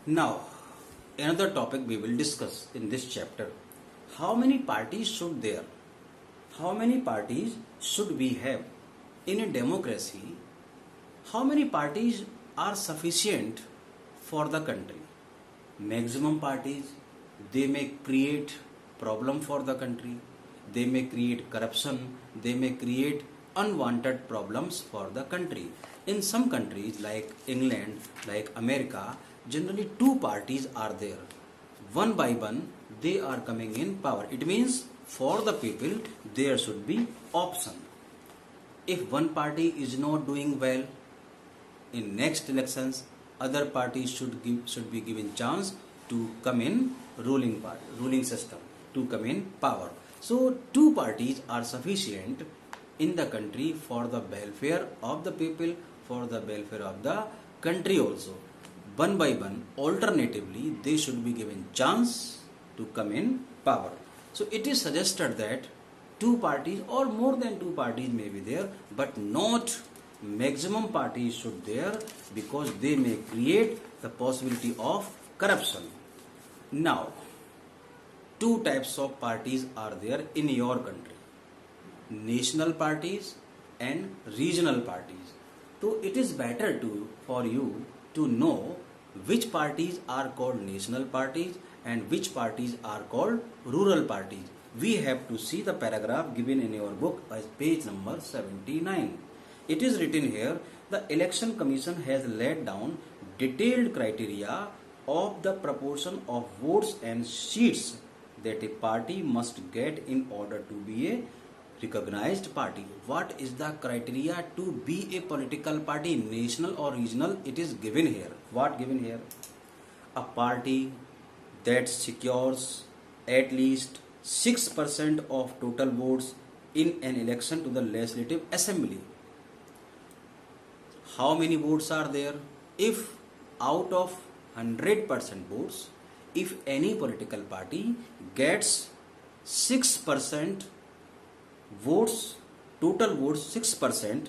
Now, another topic we will discuss in this chapter. How many parties should there? How many parties should we have? In a democracy, how many parties are sufficient for the country? Maximum parties, they may create problem for the country, they may create corruption, they may create unwanted problems for the country. In some countries like England, like America, generally two parties are there. One by one, they are coming in power. It means for the people, there should be option. If one party is not doing well, in next elections other parties should be given chance to come in ruling system, to come in power. So two parties are sufficient in the country for the welfare of the people, for the welfare of the country also. One by one, alternatively, they should be given chance to come in power. So it is suggested that two parties or more than two parties may be there, but not maximum parties should there, because they may create the possibility of corruption. Now, two types of parties are there in your country: national parties and regional parties. So it is better for you to know which parties are called national parties and which parties are called rural parties. We have to see the paragraph given in your book as page number 79. It is written here, the Election Commission has laid down detailed criteria of the proportion of votes and seats that a party must get in order to be a recognized party. What is the criteria to be a political party, national or regional? It is given here. What given here? A party that secures at least 6% of total votes in an election to the Legislative Assembly. How many votes are there? If out of 100% votes, if any political party gets 6% votes, total votes 6%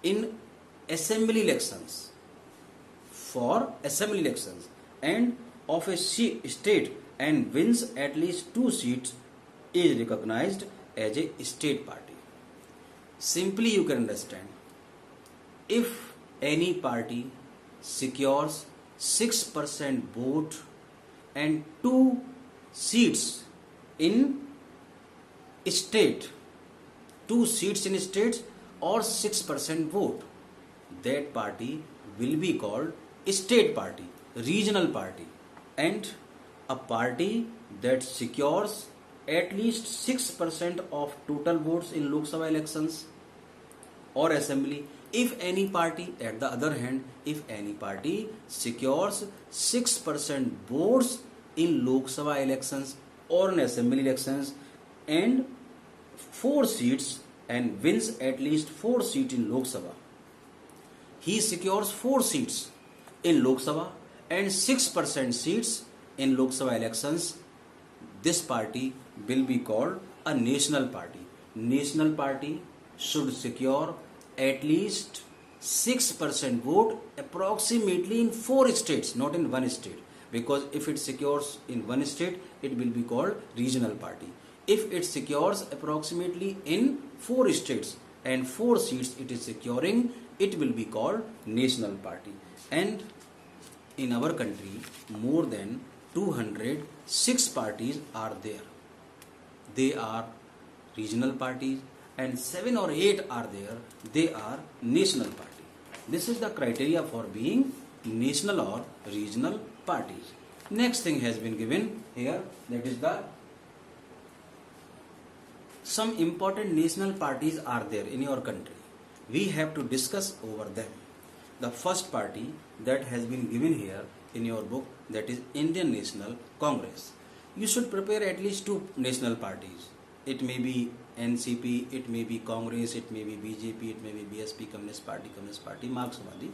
in assembly elections, for assembly elections, and of a state, and wins at least 2 seats, is recognized as a state party. Simply you can understand, if any party secures 6% vote and 2 seats in state, 2 seats in states or 6% vote, that party will be called state party, regional party. And a party that secures at least 6% of total votes in Lok Sabha elections or assembly, if any party, at the other hand, if any party secures 6% votes in Lok Sabha elections or in assembly elections and 4 seats, and wins at least 4 seats in Lok Sabha, he secures 4 seats in Lok Sabha and 6% seats in Lok Sabha elections, this party will be called a national party. National party should secure at least 6% vote approximately in 4 states, not in one state, because if it secures in one state, it will be called regional party. If it secures approximately in 4 states and 4 seats it is securing, it will be called national party. And in our country, more than 206 parties are there. They are regional parties, and 7 or 8 are there, they are national party. This is the criteria for being national or regional parties. Next thing has been given here, that is the some important national parties are there in your country. We have to discuss over them. The first party that has been given here in your book, that is Indian National Congress. You should prepare at least 2 national parties. It may be NCP, it may be Congress, it may be BJP, it may be BSP, Communist Party, Marxwadi.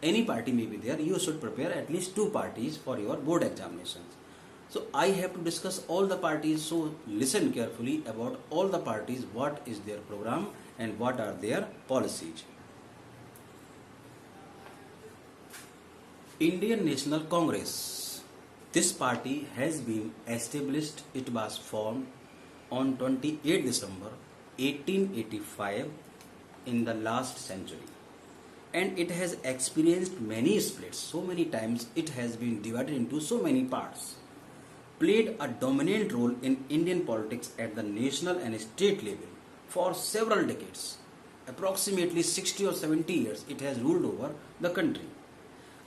Any party may be there. You should prepare at least 2 parties for your board examinations. So I have to discuss all the parties, so listen carefully about all the parties, what is their program and what are their policies. Indian National Congress. This party has been established. It was formed on 28 December 1885 in the last century, and it has experienced many splits. So many times it has been divided into so many parts. Played a dominant role in Indian politics at the national and state level for several decades. Approximately 60 or 70 years it has ruled over the country.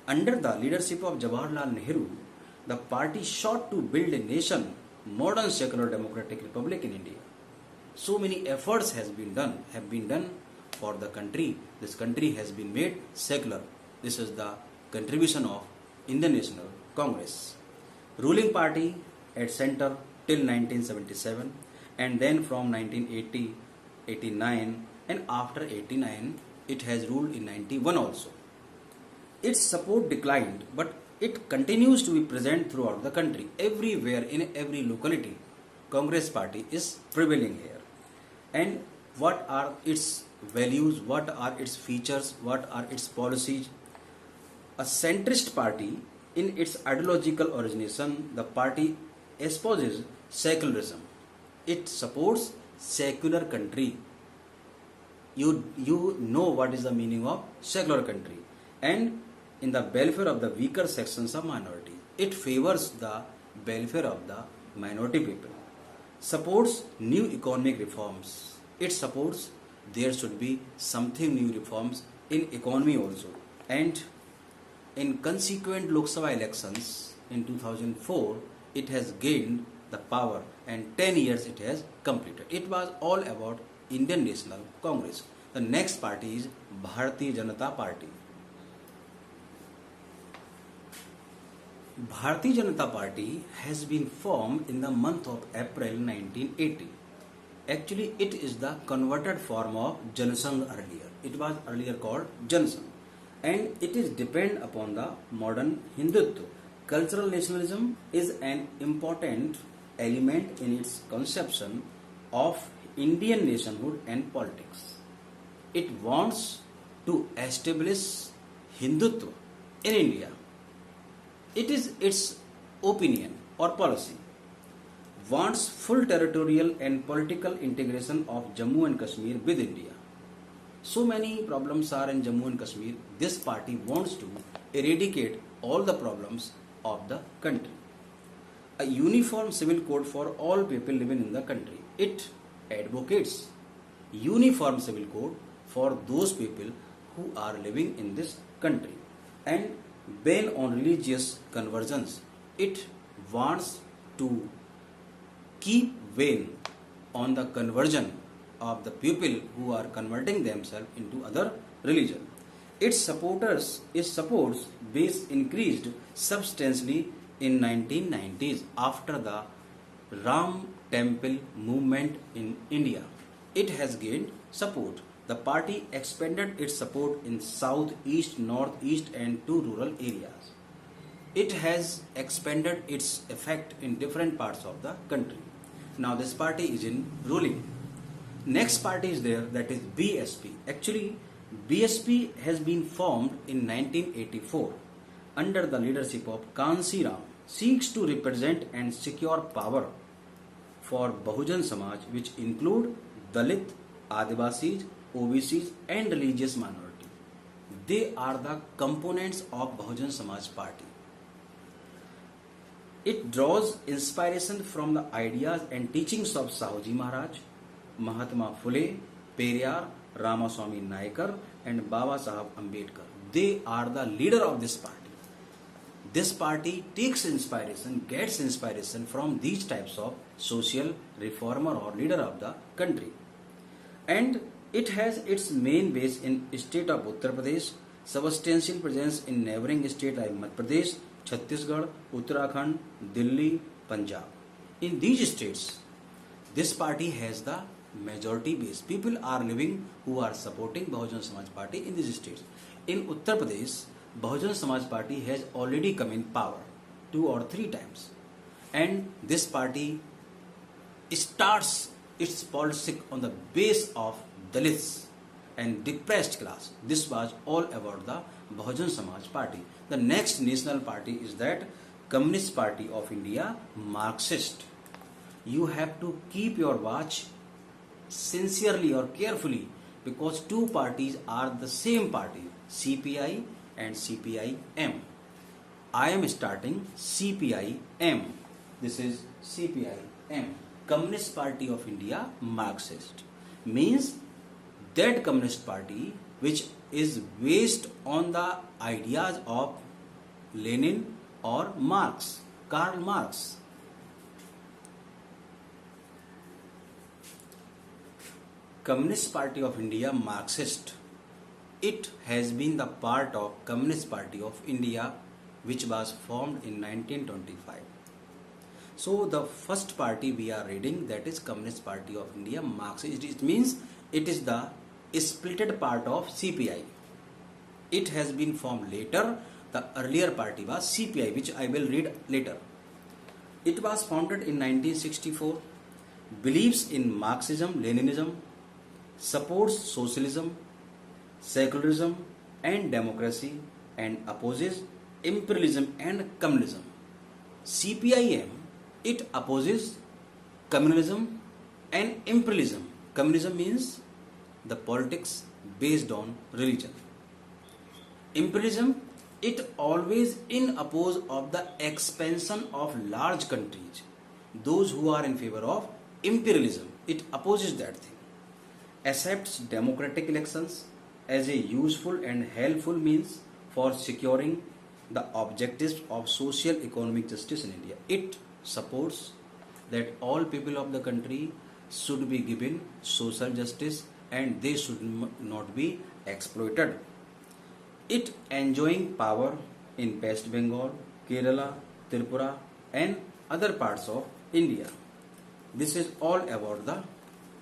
Under the leadership of Jawaharlal Nehru, the party sought to build a nation, modern secular democratic republic in India. So many efforts have been done for the country. This country has been made secular. This is the contribution of Indian National Congress. Ruling party at center till 1977, and then from 1980, 89, and after 89 it has ruled in 91 also. Its support declined, but it continues to be present throughout the country. Everywhere, in every locality, Congress party is prevailing here. And what are its values? What are its features? What are its policies? A centrist party, in its ideological origination, the party espouses secularism. It supports secular country. You know what is the meaning of secular country. And in the welfare of the weaker sections of minority. It favors the welfare of the minority people. Supports new economic reforms. It supports there should be something new reforms in economy also. And in consequent Lok Sabha elections in 2004, it has gained the power, and 10 years it has completed. It was all about Indian National Congress. The next party is Bharatiya Janata Party. Bharatiya Janata Party has been formed in the month of April 1980. Actually, it is the converted form of Janasangh earlier. It was earlier called Janasangh. And it is depend upon the modern Hindutva. Cultural nationalism is an important element in its conception of Indian nationhood and politics. It wants to establish Hindutva in India. It is its opinion or policy. Wants full territorial and political integration of Jammu and Kashmir with India. So many problems are in Jammu and Kashmir. This party wants to eradicate all the problems of the country. A uniform civil code for all people living in the country. It advocates uniform civil code for those people who are living in this country. And ban on religious conversions. It wants to keep ban on the conversion of the people who are converting themselves into other religion. Its supports base increased substantially in 1990s after the Ram Temple movement in India. It has gained support. The party expanded its support in south, east, northeast and two rural areas. It has expanded its effect in different parts of the country. Now this party is in ruling. Next party is there, that is BSP. Actually, BSP has been formed in 1984 under the leadership of Kansi Ram. Seeks to represent and secure power for Bahujan Samaj, which include Dalit, Adivasis, OBCs and religious minority. They are the components of Bahujan Samaj Party. It draws inspiration from the ideas and teachings of Sahuji Maharaj, Mahatma Phule, Periyar, Ramaswamy Naicker and Baba Saheb Ambedkar. They are the leader of this party. This party takes inspiration, gets inspiration from these types of social reformer or leader of the country. And it has its main base in state of Uttar Pradesh, substantial presence in neighboring states like Madhya Pradesh, Chhattisgarh, Uttarakhand, Delhi, Punjab. In these states, this party has the majority base. People are living who are supporting Bahujan Samaj Party in these states. In Uttar Pradesh, Bahujan Samaj Party has already come in power 2 or 3 times. And this party starts its politics on the base of Dalits. and depressed class. This was all about the Bahujan Samaj Party. The next national party is that Communist Party of India, Marxist. You have to keep your watch sincerely or carefully, because two parties are the same party, CPI and CPI-M. I am starting CPI-M. This is CPI-M. Communist Party of India, Marxist. Means that Communist Party which is based on the ideas of Lenin or Marx, Karl Marx. Communist Party of India, Marxist. It has been the part of Communist Party of India, which was formed in 1925. So the first party we are reading, that is Communist Party of India, Marxist. It means it is the splitted part of CPI. It has been formed later. The earlier party was CPI, which I will read later. It was founded in 1964, believes in Marxism, Leninism, supports socialism, secularism and democracy, and opposes imperialism and communism. CPIM, it opposes communalism and imperialism. Communism means the politics based on religion. Imperialism, it always in oppose of the expansion of large countries. Those who are in favor of imperialism, it opposes that thing. Accepts democratic elections as a useful and helpful means for securing the objectives of social economic justice in India. It supports that all people of the country should be given social justice and they should not be exploited. It enjoying power in West Bengal, Kerala, Tripura and other parts of India. This is all about the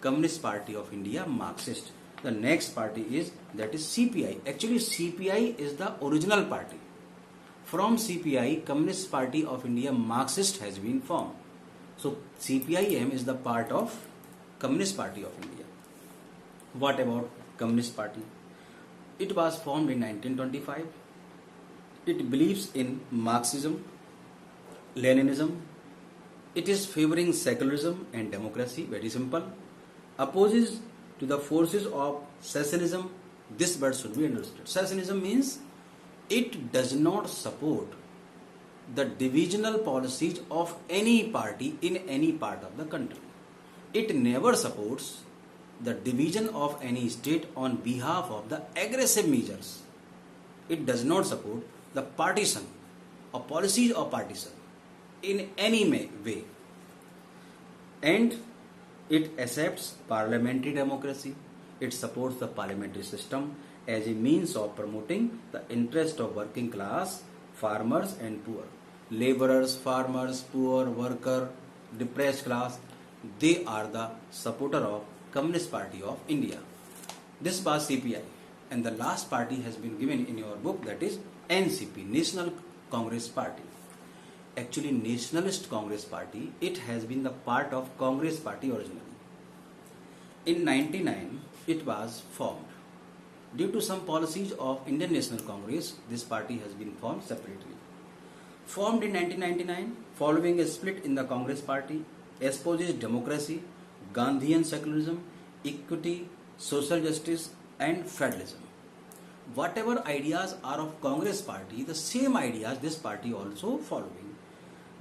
Communist Party of India, Marxist. The next party is, that is CPI. Actually CPI is the original party. From CPI, Communist Party of India, Marxist has been formed. So CPIM is the part of Communist Party of India. What about Communist Party? It was formed in 1925. It believes in Marxism, Leninism. It is favoring secularism and democracy, very simple. Opposes to the forces of secessionism. This word should be understood. Secessionism means it does not support the divisional policies of any party in any part of the country. It never supports the division of any state on behalf of the aggressive measures. It does not support the partisan or policies of partisan in any way. And it accepts parliamentary democracy. It supports the parliamentary system as a means of promoting the interest of working class, farmers and poor. Laborers, farmers, poor, worker, depressed class, they are the supporter of Communist Party of India. This was CPI. And the last party has been given in your book, that is NCP, National Congress Party. Actually Nationalist Congress Party, it has been the part of Congress Party originally. In 1999, it was formed. Due to some policies of Indian National Congress, this party has been formed separately. Formed in 1999, following a split in the Congress Party, espouses democracy, Gandhian secularism, equity, social justice and federalism. Whatever ideas are of Congress Party, the same ideas this party also following.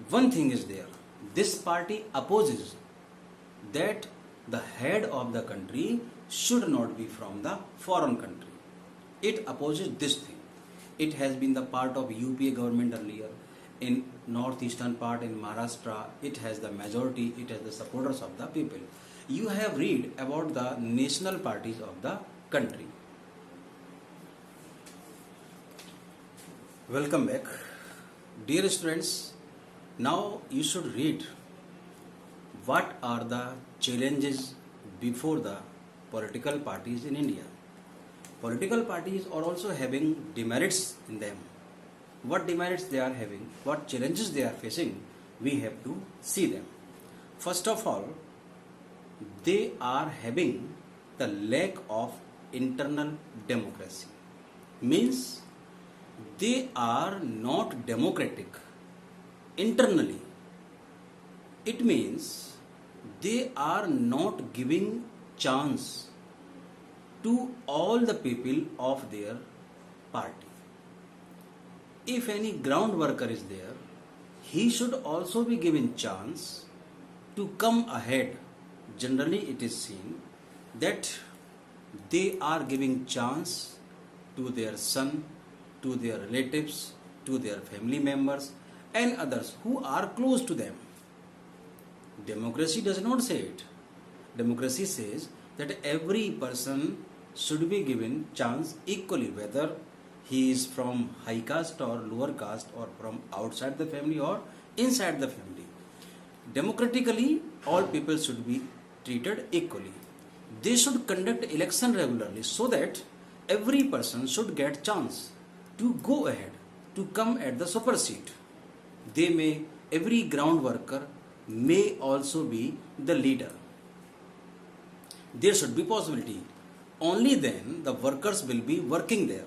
One thing is there, this party opposes that the head of the country should not be from the foreign country. It opposes this thing. It has been the part of UPA government earlier. In northeastern part, in Maharashtra, it has the majority, it has the supporters of the people. You have read about the national parties of the country. Welcome back. Dear students, now you should read what are the challenges before the political parties in India. Political parties are also having demerits in them. What demerits they are having, what challenges they are facing, we have to see them. First of all, they are having the lack of internal democracy. Means they are not democratic internally. It means they are not giving chance to all the people of their party. If any ground worker is there, he should also be given chance to come ahead. Generally it is seen that they are giving chance to their son, to their relatives, to their family members and others who are close to them. Democracy does not say it. Democracy says that every person should be given chance equally, whether he is from high caste or lower caste or from outside the family or inside the family. Democratically, all people should be treated equally. They should conduct election regularly so that every person should get chance to go ahead, to come at the super seat. Every ground worker may also be the leader. There should be possibility. Only then the workers will be working there.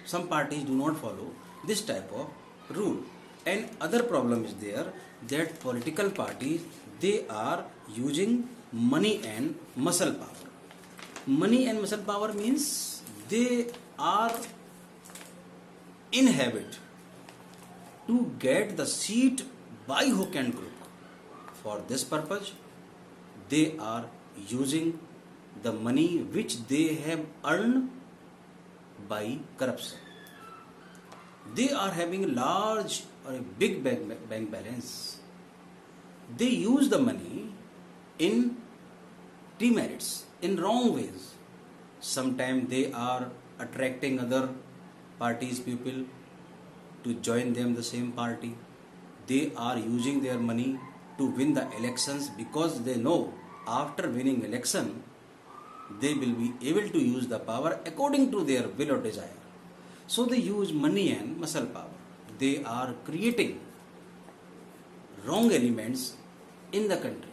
Some parties do not follow this type of rule. And other problem is there that political parties, they are using money and muscle power. Money and muscle power means they are in habit to get the seat by hook and crook. For this purpose, they are using the money which they have earned by corruption. They are having large or a big bank balance. They use the money in demerits, in wrong ways. Sometimes they are attracting other parties' people to join them the same party. They are using their money to win the elections because they know after winning election they will be able to use the power according to their will or desire. So they use money and muscle power. They are creating wrong elements in the country.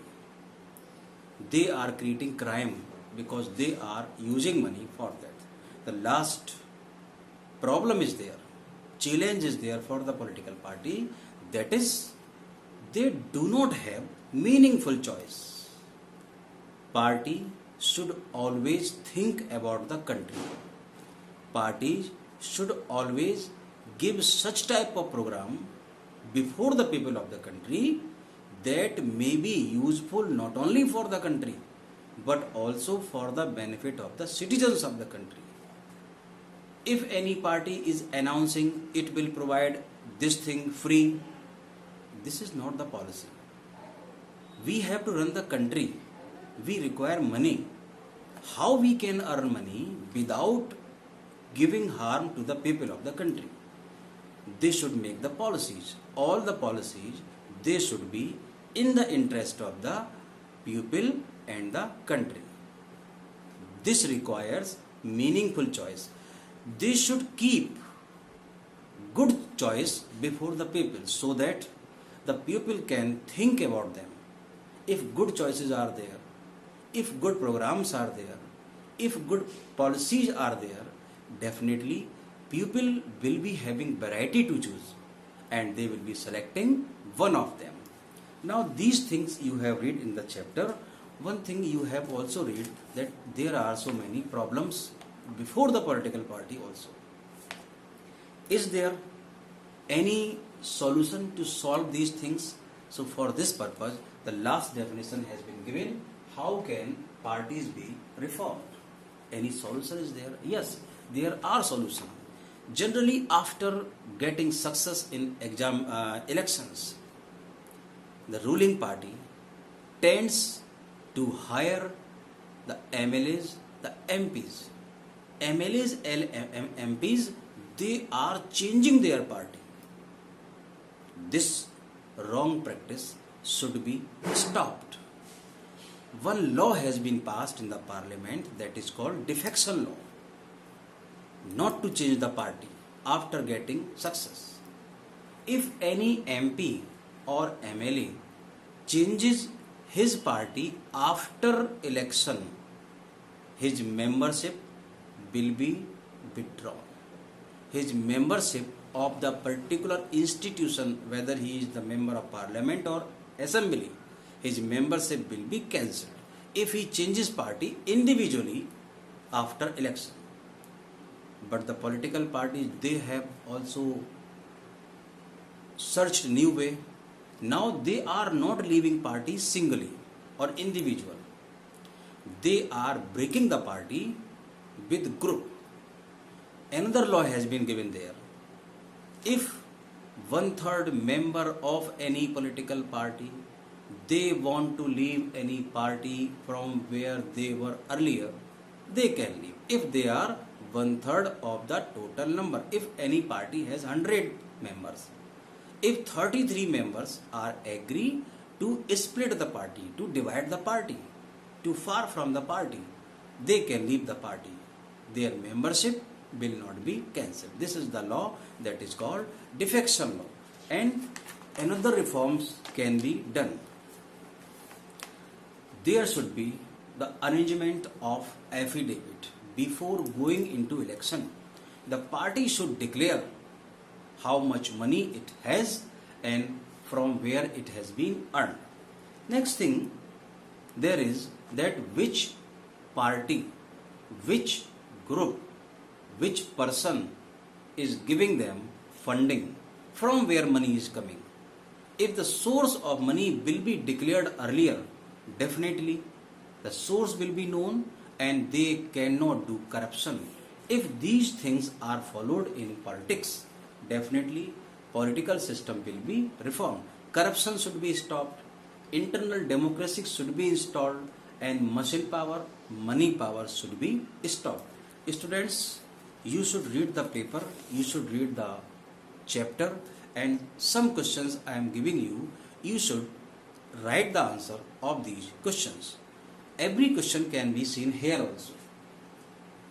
They are creating crime because they are using money for that. The last problem is there, challenge is there for the political party, that is they do not have meaningful choice. Party should always think about the country. Parties should always give such type of program before the people of the country that may be useful not only for the country but also for the benefit of the citizens of the country. If any party is announcing it will provide this thing free, this is not the policy. We have to run the country. We require money. How we can earn money without giving harm to the people of the country? They should make the policies. All the policies, they should be in the interest of the people and the country. This requires meaningful choice. They should keep good choice before the people so that the people can think about them. If good choices are there, if good programs are there, if good policies are there, definitely people will be having variety to choose and they will be selecting one of them. Now these things you have read in the chapter. One thing you have also read that there are so many problems before the political party also. Is there any solution to solve these things? So for this purpose, the last definition has been given. How can parties be reformed? Any solution is there? Yes, there are solutions. Generally, after getting success in elections, the ruling party tends to hire the MLAs, the MPs. MLAs, MPs, they are changing their party. This wrong practice should be stopped. One law has been passed in the parliament that is called defection law. Not to change the party after getting success. If any MP or MLA changes his party after election, his membership will be withdrawn. His membership of the particular institution, whether he is the member of parliament or assembly, his membership will be cancelled if he changes party individually after election. But the political parties, they have also searched new way. Now they are not leaving party singly or individual. They are breaking the party with group. Another law has been given there. If 1/3 member of any political party, they want to leave any party from where they were earlier, they can leave. If they are 1/3 of the total number, if any party has 100 members, if 33 members are agree to split the party, to divide the party, to far from the party, they can leave the party. Their membership will not be cancelled. This is the law that is called defection law. And another reforms can be done. There should be the arrangement of affidavit before going into election. The party should declare how much money it has and from where it has been earned. Next thing, there is that which party, which group, which person is giving them funding, from where money is coming. If the source of money will be declared earlier, definitely the source will be known and they cannot do corruption. If these things are followed in politics, definitely political system will be reformed. Corruption should be stopped, internal democracy should be installed, and muscle power, money power should be stopped. Students, you should read the paper, you should read the chapter, and some questions I am giving you, you should write the answer of these questions. Every question can be seen here also.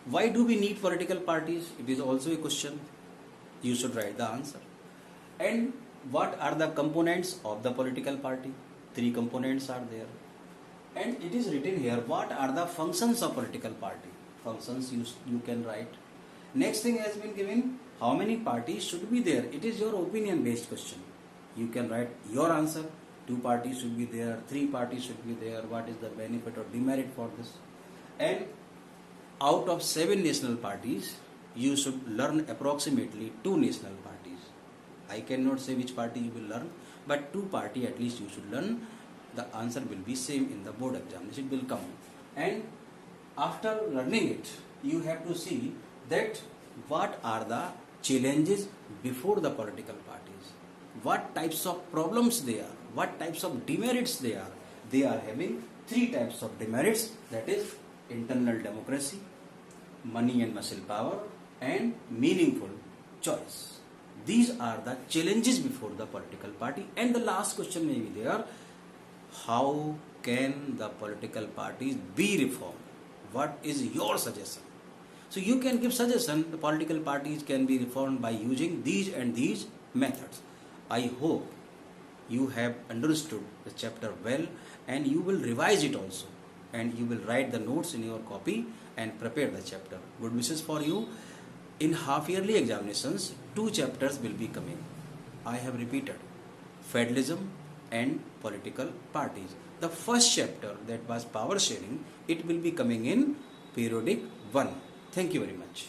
Why do we need political parties? It is also a question. You should write the answer. And what are the components of the political party? 3 components are there. And it is written here, what are the functions of political party? Functions you can write. Next thing has been given, how many parties should be there? It is your opinion based question. You can write your answer. 2 parties should be there, 3 parties should be there. What is the benefit or demerit for this? And out of 7 national parties, you should learn approximately 2 national parties. I cannot say which party you will learn, but 2 party at least you should learn. The answer will be same in the board examination, it will come. And after learning it, you have to see that what are the challenges before the political parties, what types of problems they are, what types of demerits they are. They are having 3 types of demerits, that is internal democracy, money and muscle power, and meaningful choice. These are the challenges before the political party. And the last question may be there, how can the political parties be reformed? What is your suggestion? So you can give suggestion, the political parties can be reformed by using these and these methods. I hope you have understood the chapter well, and you will revise it also, and you will write the notes in your copy and prepare the chapter. Good wishes for you. In half yearly examinations, 2 chapters will be coming. I have repeated, federalism and political parties. The first chapter, that was power sharing, it will be coming in periodic 1. Thank you very much.